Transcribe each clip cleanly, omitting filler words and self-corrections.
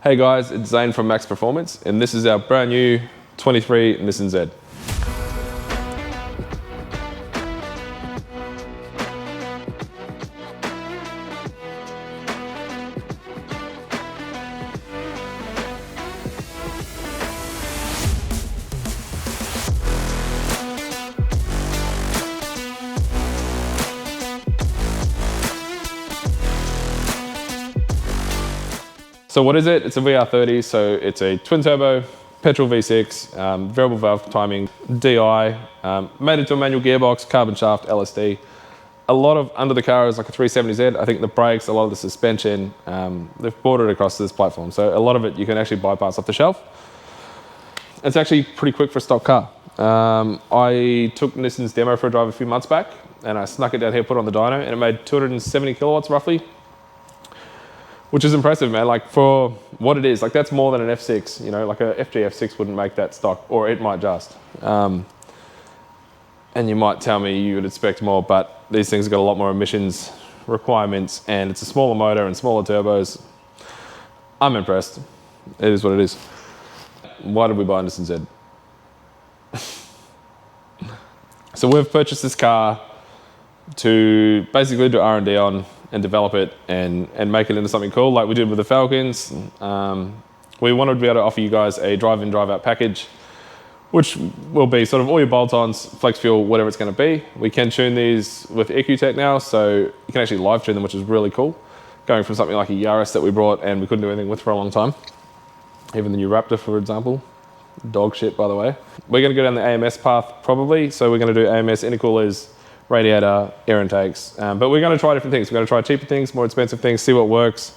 Hey guys, it's Zane from Maxx Performance, and this is our brand new 23 Nissan Z. So what is it? It's a VR30, so it's a twin turbo, petrol V6, variable valve timing, DI, made into a manual gearbox, carbon shaft, LSD. A lot of under the car is like a 370Z. I think the brakes, a lot of the suspension, they've brought it across to this platform. So a lot of it you can actually bypass off the shelf. It's actually pretty quick for a stock car. I took Nissan's demo for a drive a few months back, and I snuck it down here, put it on the dyno, and it made 270 kilowatts roughly. Which is impressive, man. Like for what it is, like that's more than an F6, you know, like a FG F6 wouldn't make that stock, or it might just. And you might tell me you would expect more, but these things have got a lot more emissions requirements, and it's a smaller motor and smaller turbos. I'm impressed. It is what it is. Why did we buy Nissan Z? So we've purchased this car to basically do R&D on and develop it and make it into something cool like we did with the Falcons. We wanted to be able to offer you guys a drive-in, drive-out package, which will be sort of all your bolt-ons, flex fuel, whatever it's going to be. We can tune these with EQ-Tech now, so you can actually live tune them, which is really cool. Going from something like a Yaris that we brought and we couldn't do anything with for a long time. Even the new Raptor, for example. Dog shit, by the way. We're going to go down the AMS path probably, so we're going to do AMS intercoolers, radiator, air intakes, but we're going to try different things. We're going to try cheaper things, more expensive things, see what works.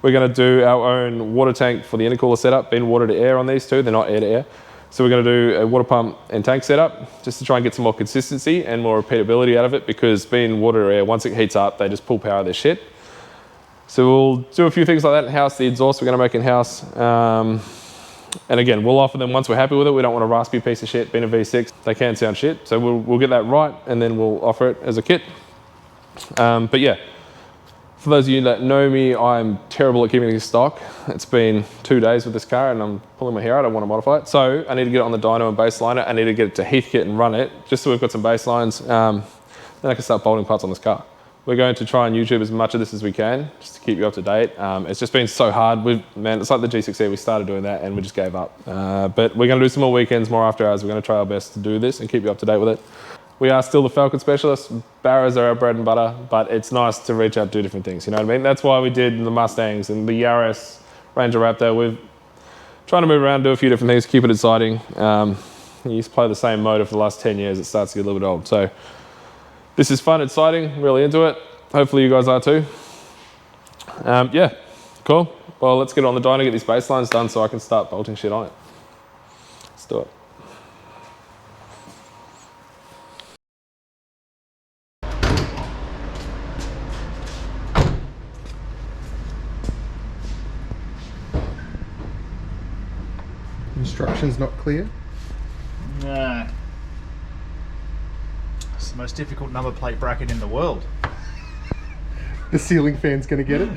We're going to do our own water tank for the intercooler setup, been water to air on these two, they're not air to air. So we're going to do a water pump and tank setup just to try and get some more consistency and more repeatability out of it, because being water to air, once it heats up, they just pull power of their shit. So we'll do a few things like that in-house. The exhaust we're going to make in-house. And again, we'll offer them once we're happy with it. We don't want a raspy piece of shit. Being a V6, they can sound shit. So we'll get that right, and then we'll offer it as a kit. But yeah, for those of you that know me, I'm terrible at keeping this stock. It's been 2 days with this car, and I'm pulling my hair out. I want to modify it. So I need to get it on the dyno and baseline it. I need to get it to Heathkit and run it, just so we've got some baselines. Then I can start bolting parts on this car. We're going to try and YouTube as much of this as we can, just to keep you up to date. It's just been so hard. Man, it's like the G6E, we started doing that and we just gave up. But we're gonna do some more weekends, more after hours. We're gonna try our best to do this and keep you up to date with it. We are still the Falcon specialists. Barras are our bread and butter, but it's nice to reach out and do different things, you know what I mean? That's why we did the Mustangs and the Yaris, Ranger Raptor. We're trying to move around, do a few different things, keep it exciting. You used to play the same motor for the last 10 years, it starts to get a little bit old. So this is fun, exciting, really into it. Hopefully you guys are too. Yeah, cool. Well, let's get on the dyno, get these baselines done so I can start bolting shit on it. Let's do it. Instructions not clear? No. It's the most difficult number plate bracket in the world. The ceiling fan's gonna get it.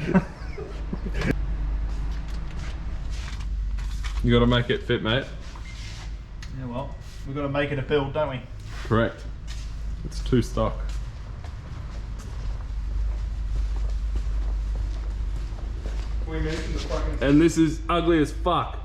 You gotta make it fit, mate. Yeah, well, we've got to make it a build, don't we? Correct. It's too stock. And this is ugly as fuck.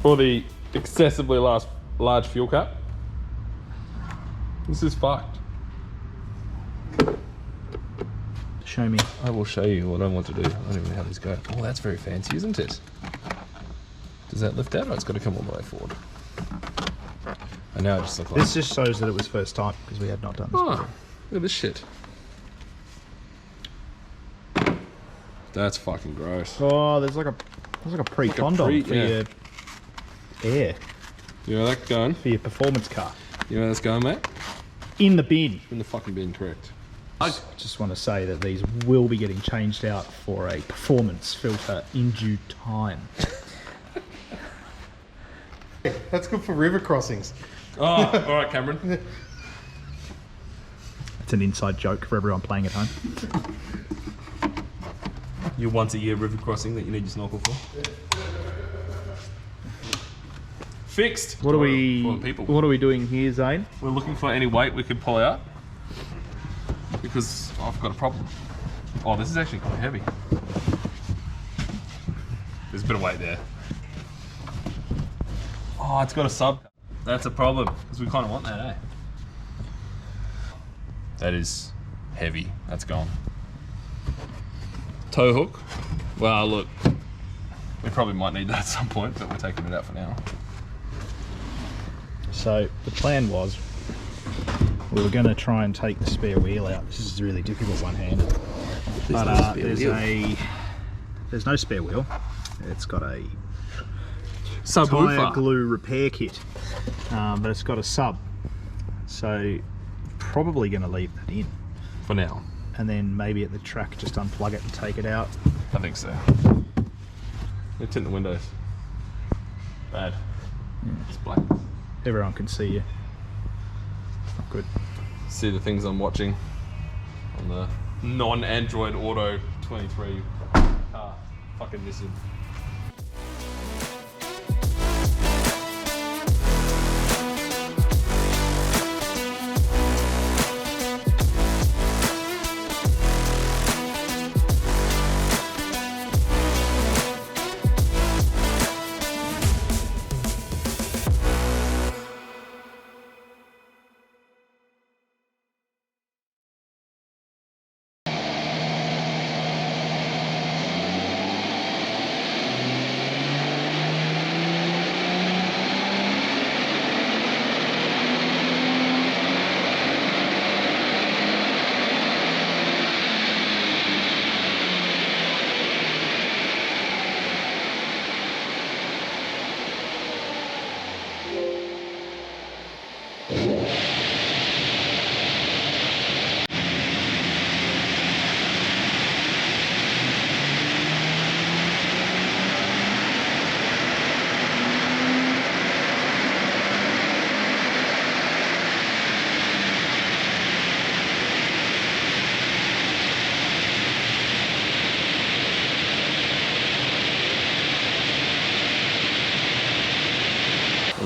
For the excessively large fuel cap, this is fucked. Show me. I will show you what I want to do. I don't even know how these go. Oh, that's very fancy, isn't it? Does that lift out, or it's got to come all the way forward? And now it just looks like... This just shows that it was first time, because we had not done this before. Look at this shit. That's fucking gross. Oh, there's like a pre-condom for your air. You know that going? For your performance car. You know that's going, mate? In the bin. In the fucking bin, correct. I just want to say that these will be getting changed out for a performance filter in due time. That's good for river crossings. Oh, all right, Cameron. It's an inside joke for everyone playing at home. Your once a year river crossing that you need your snorkel for. Fixed. What are we doing here, Zane? We're looking for any weight we could pull out because I've got a problem. Oh, this is actually quite heavy. There's a bit of weight there. Oh, it's got a sub. That's a problem because we kind of want that, eh? That is heavy. That's gone. Tow hook. Well, look, we probably might need that at some point, but we're taking it out for now. So the plan was we were going to try and take the spare wheel out. This is really difficult one-handed. But there's no spare wheel. It's got a tyre glue repair kit, but it's got a sub. So probably going to leave that in. For now. And then maybe at the track just unplug it and take it out. I think so. Let's tint the windows. Bad. It's black. Everyone can see you. Not good. See the things I'm watching on the non-Android Auto 23 car. Fucking Nissan.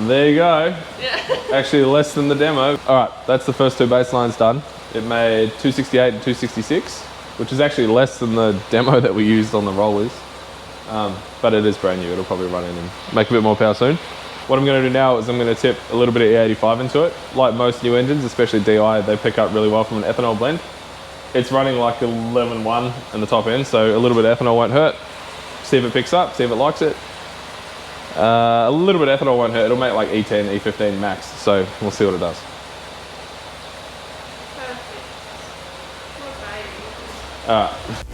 There you go. Yeah. Actually less than the demo. All right, that's the first two baselines done. It made 268 and 266, which is actually less than the demo that we used on the rollers. But it is brand new. It'll probably run in and make a bit more power soon. What I'm going to do now is I'm going to tip a little bit of E85 into it. Like most new engines, especially DI, they pick up really well from an ethanol blend. It's running like 11.1 in the top end, so a little bit of ethanol won't hurt. See if it picks up, see if it likes it. A little bit of ethanol won't hurt. It'll make like E10, E15 max, so we'll see what it does. Perfect. All right.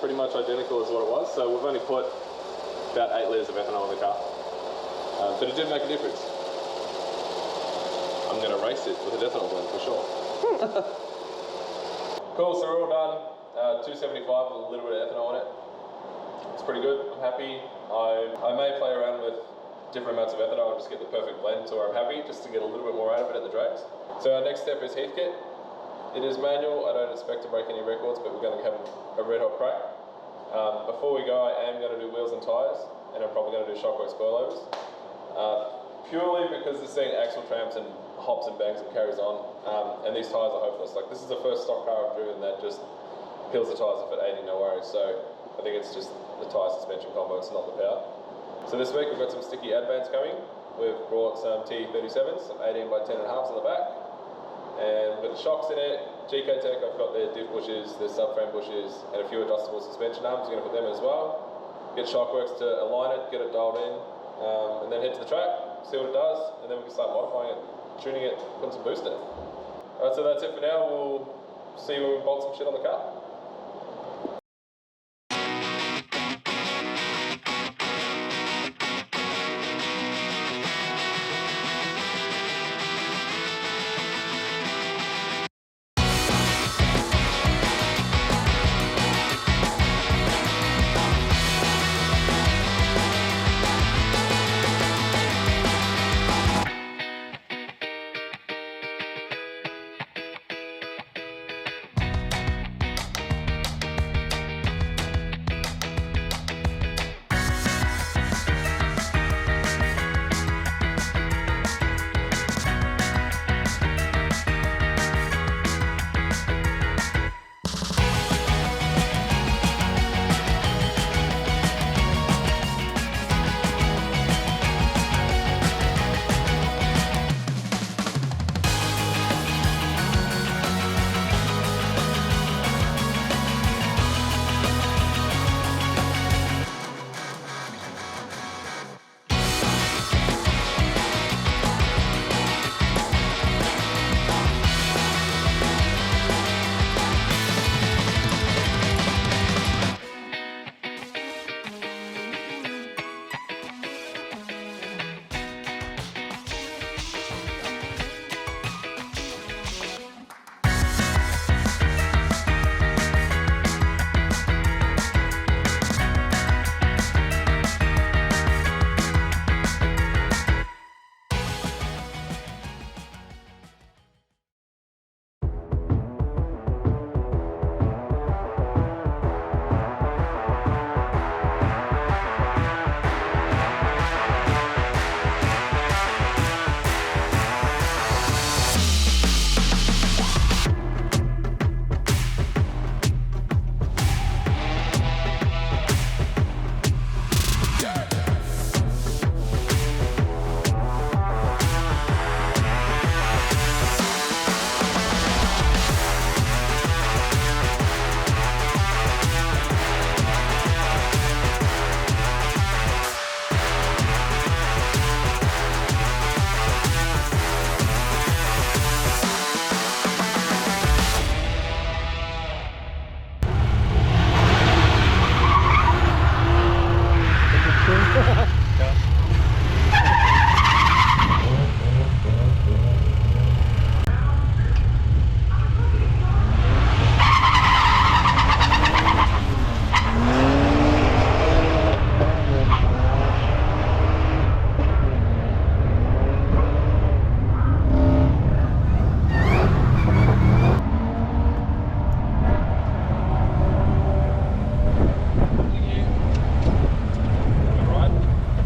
pretty much identical as what it was, so we've only put about 8 litres of ethanol in the car. But it did make a difference. I'm going to race it with an ethanol blend for sure. Cool, so we're all done. 275 with a little bit of ethanol in it. It's pretty good, I'm happy. I may play around with different amounts of ethanol and just get the perfect blend to where I'm happy, just to get a little bit more out of it at the drags. So our next step is heath kit. It is manual, I don't expect to break any records, but we're going to have a red hot crack. Before we go, I am going to do wheels and tyres, and I'm probably going to do shockworks coilovers. Purely because this thing axle tramps and hops and bangs and carries on, and these tyres are hopeless. Like, this is the first stock car I've driven that just peels the tyres off at 80, no worries. So I think it's just the tyre suspension combo, it's not the power. So this week we've got some sticky ad bands coming. We've brought some T37s, some 18 by 10.5s on the back. And we've got the shocks in it, GK Tech, I've got their diff bushes, their subframe bushes, and a few adjustable suspension arms. We're going to put them in as well. Get Shockworks to align it, get it dialed in, and then head to the track, see what it does, and then we can start modifying it, tuning it, putting some boost in it. Alright, so that's it for now. We'll see when we bolt some shit on the car.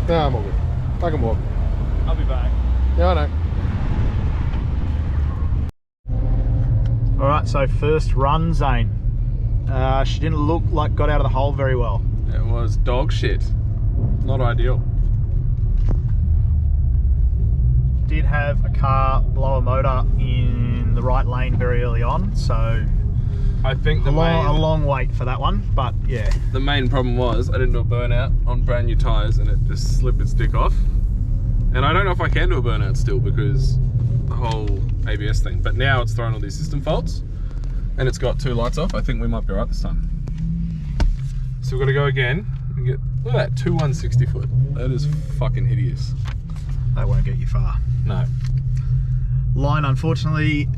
Nah, I'm all good. I can walk. I'll be back. Yeah, I know. Alright, so first run, Zane. She didn't look like got out of the hole very well. It was dog shit. Not ideal. Did have a car blow a motor in the right lane very early on, so I think a long wait for that one, but yeah. The main problem was I didn't do a burnout on brand new tyres and it just slipped its dick off. And I don't know if I can do a burnout still because the whole ABS thing. But now it's thrown all these system faults and it's got 2 lights off. I think we might be right this time. So we've got to go again and get, look at that, 2 160 foot. That is fucking hideous. That won't get you far. No. Line unfortunately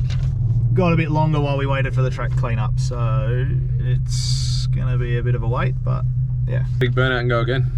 got a bit longer while we waited for the track cleanup, so it's gonna be a bit of a wait, but yeah. Big burnout and go again.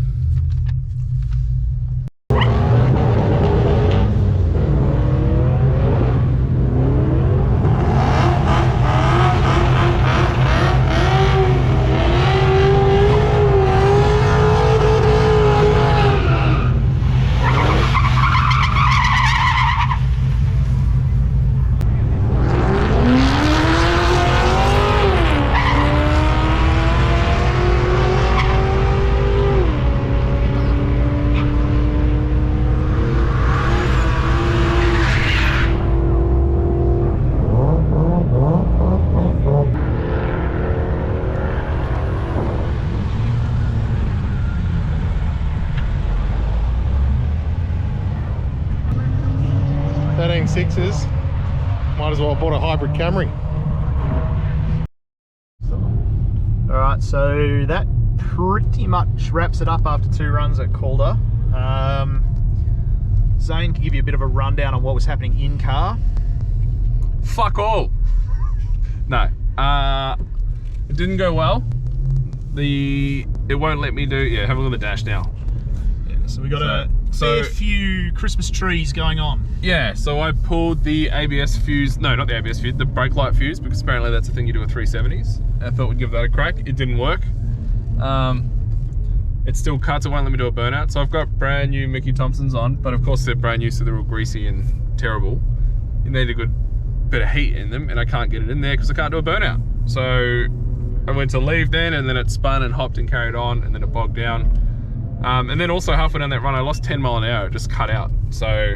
Sixes, might as well have bought a hybrid Camry. Alright, so that pretty much wraps it up after 2 runs at Calder. Zane can give you a bit of a rundown on what was happening in car. Fuck all. No, it didn't go well. It won't let me do, yeah, have a look at the dash now. Yeah, so we got a fair few Christmas trees going on. Yeah, so I pulled the ABS fuse, no, not the ABS fuse, the brake light fuse, because apparently that's a thing you do with 370s. I thought we'd give that a crack. It didn't work. It still cuts, it won't let me do a burnout. So I've got brand new Mickey Thompsons on, but of course they're brand new, so they're all greasy and terrible. You need a good bit of heat in them, and I can't get it in there because I can't do a burnout. So I went to leave then, and then it spun and hopped and carried on, and then it bogged down. And then also halfway down that run, I lost 10 mile an hour, it just cut out. So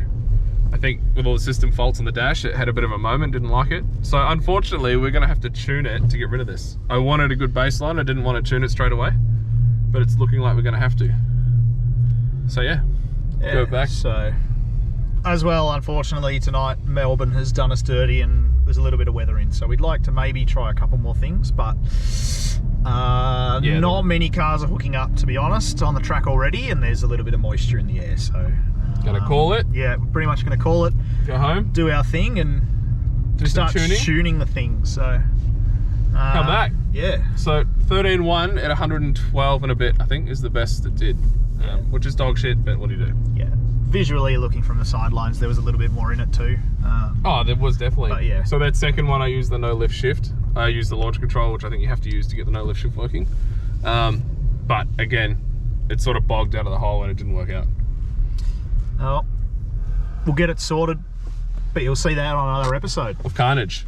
I think with all the system faults on the dash, it had a bit of a moment, didn't like it. So unfortunately, we're gonna have to tune it to get rid of this. I wanted a good baseline, I didn't want to tune it straight away, but it's looking like we're gonna have to. So yeah, go back. So, as well, unfortunately tonight, Melbourne has done us dirty and there's a little bit of weather in. So we'd like to maybe try a couple more things, but not many cars are hooking up, to be honest, on the track already, and there's a little bit of moisture in the air, so gonna call it. Yeah, we're pretty much gonna call it, go home, do our thing, and start tuning the thing. So come back. Yeah, so 13.1 at 112 and a bit, I think, is the best it did, which is dog shit, but what do you do? Yeah, visually looking from the sidelines, there was a little bit more in it too. Oh, there was definitely. But yeah. So that second one, I used the no lift shift. I used the launch control, which I think you have to use to get the no lift shift working. But again, it sort of bogged out of the hole and it didn't work out. Oh, we'll get it sorted, but you'll see that on another episode of Carnage.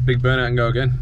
Big burnout and go again.